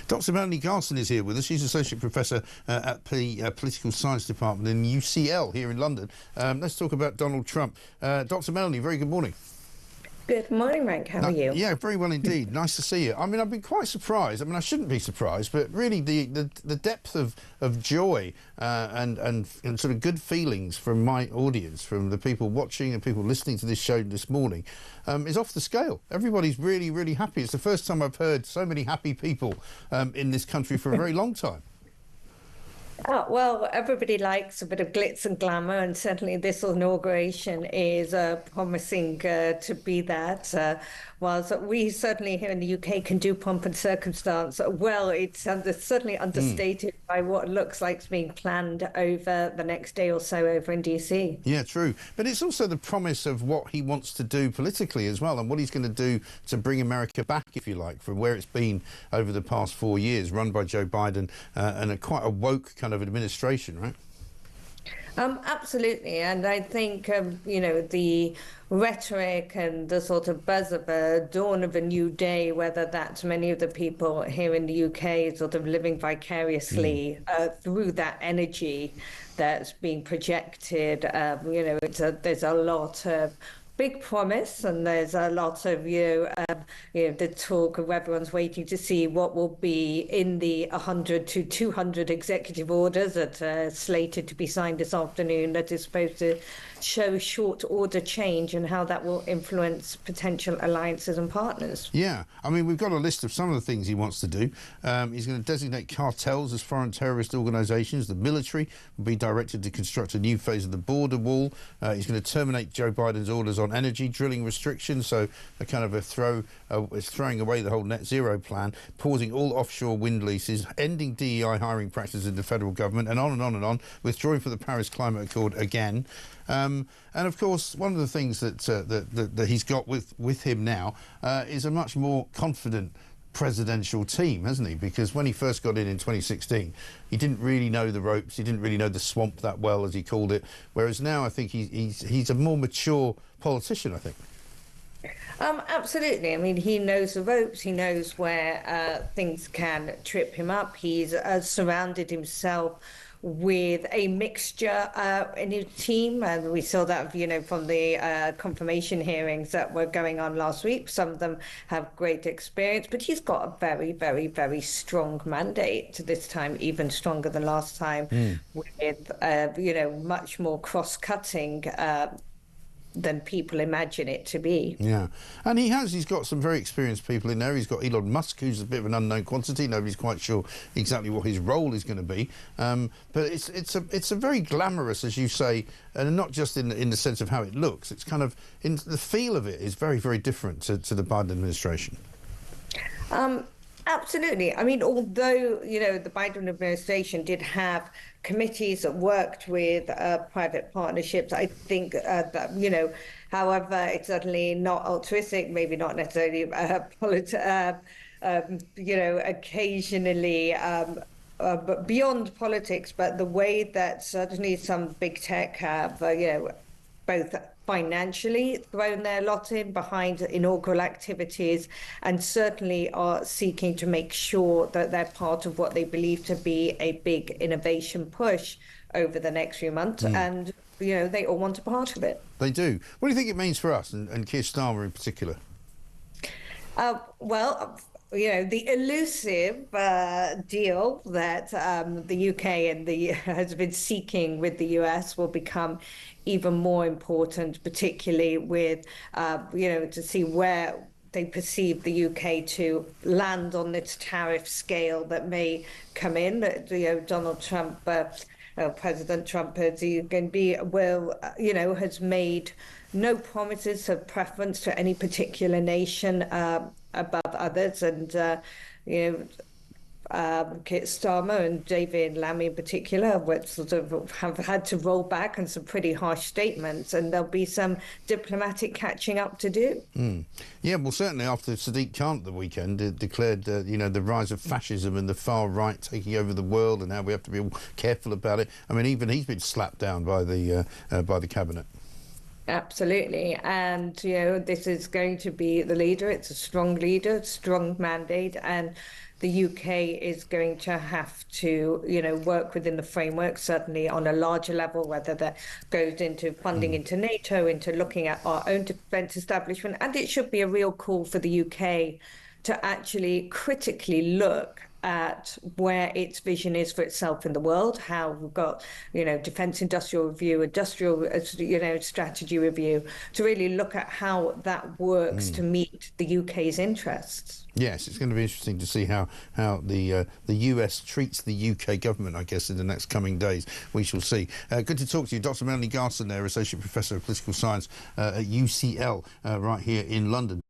Dr. Melanie Garson is here with us. She's Associate Professor at the Political Science Department in UCL here in London. Let's talk about Donald Trump. Dr. Melanie, very good morning. Good morning, Frank. How are you? Yeah, very well indeed. Nice to see you. I mean, I've been quite surprised. I mean, I shouldn't be surprised, but really the depth of joy and sort of good feelings from my audience, from the people watching and people listening to this show this morning, is off the scale. Everybody's really, really happy. It's the first time I've heard so many happy people in this country for a very long time. Oh, well, everybody likes a bit of glitz and glamour, and certainly this inauguration is promising to be that. Whilst we certainly here in the UK can do pomp and circumstance, well, it's certainly understated by what looks like is being planned over the next day or so over in DC. Yeah, true. But it's also the promise of what he wants to do politically as well, and what he's going to do to bring America back, if you like, from where it's been over the past 4 years, run by Joe Biden and quite a woke kind of administration, right? Absolutely, and I think you know, the rhetoric and the sort of buzz of a dawn of a new day, whether that's many of the people here in the UK sort of living vicariously through that energy that's being projected. You know, there's a lot of big promise, and there's a lot of the talk of everyone's waiting to see what will be in the 100 to 200 executive orders that are slated to be signed this afternoon, that is supposed to show short order change and how that will influence potential alliances and partners. Yeah, I mean, we've got a list of some of the things he wants to do. He's going to designate cartels as foreign terrorist organisations. The military will be directed to construct a new phase of the border wall. He's going to terminate Joe Biden's orders on energy drilling restrictions, so a kind of it's throwing away the whole net zero plan, pausing all offshore wind leases, ending DEI hiring practices in the federal government, and on and on and on, withdrawing from the Paris Climate Accord again. And of course, one of the things that he's got with him now is a much more confident presidential team, hasn't he? Because when he first got in 2016, he didn't really know the ropes, he didn't really know the swamp that well, as he called it. Whereas now, I think he's a more mature politician, I think. Absolutely. I mean, he knows the ropes. He knows where things can trip him up. He's surrounded himself with a mixture in his team, and we saw that, you know, from the confirmation hearings that were going on last week. Some of them have great experience, but he's got a very, very, very strong mandate this time, even stronger than last time, with you know, much more cross-cutting than people imagine it to be. Yeah, and he's got some very experienced people in there. He's got Elon Musk, who's a bit of an unknown quantity. Nobody's quite sure exactly what his role is going to be. But it's a very glamorous, as you say, and not just in the sense of how it looks. It's kind of in the feel of it is very, very different to the Biden administration. Absolutely. I mean, although, you know, the Biden administration did have committees that worked with private partnerships, I think that, you know, however, it's certainly not altruistic, maybe not necessarily, you know, occasionally but beyond politics, but the way that certainly some big tech have, you know, both financially thrown their lot in behind inaugural activities, and certainly are seeking to make sure that they're part of what they believe to be a big innovation push over the next few months. And, you know, they all want a part of it. They do. What do you think it means for us, and Keir Starmer in particular? Well, you know, the elusive deal that the UK and has been seeking with the US will become even more important, particularly with, you know, to see where they perceive the UK to land on this tariff scale that may come in. You know, Donald Trump, President Trump, has made no promises of preference to any particular nation above others, and you know, Keir Starmer and David Lammy in particular sort of have had to roll back on some pretty harsh statements, and there'll be some diplomatic catching up to do. Yeah, well, certainly after Sadiq Khan at the weekend declared, you know, the rise of fascism and the far right taking over the world, and how we have to be all careful about it. I mean, even he's been slapped down by the cabinet. Absolutely. And, this is going to be the leader. It's a strong leader, strong mandate. And the UK is going to have to, work within the framework, certainly on a larger level, whether that goes into funding into NATO, into looking at our own defence establishment. And it should be a real call for the UK to actually critically look at where its vision is for itself in the world, how we've got, defence industrial review, industrial, strategy review, to really look at how that works to meet the UK's interests. Yes, it's going to be interesting to see how the US treats the UK government, I guess, in the next coming days. We shall see. Good to talk to you. Dr. Melanie Garson there, Associate Professor of Political Science at UCL, right here in London.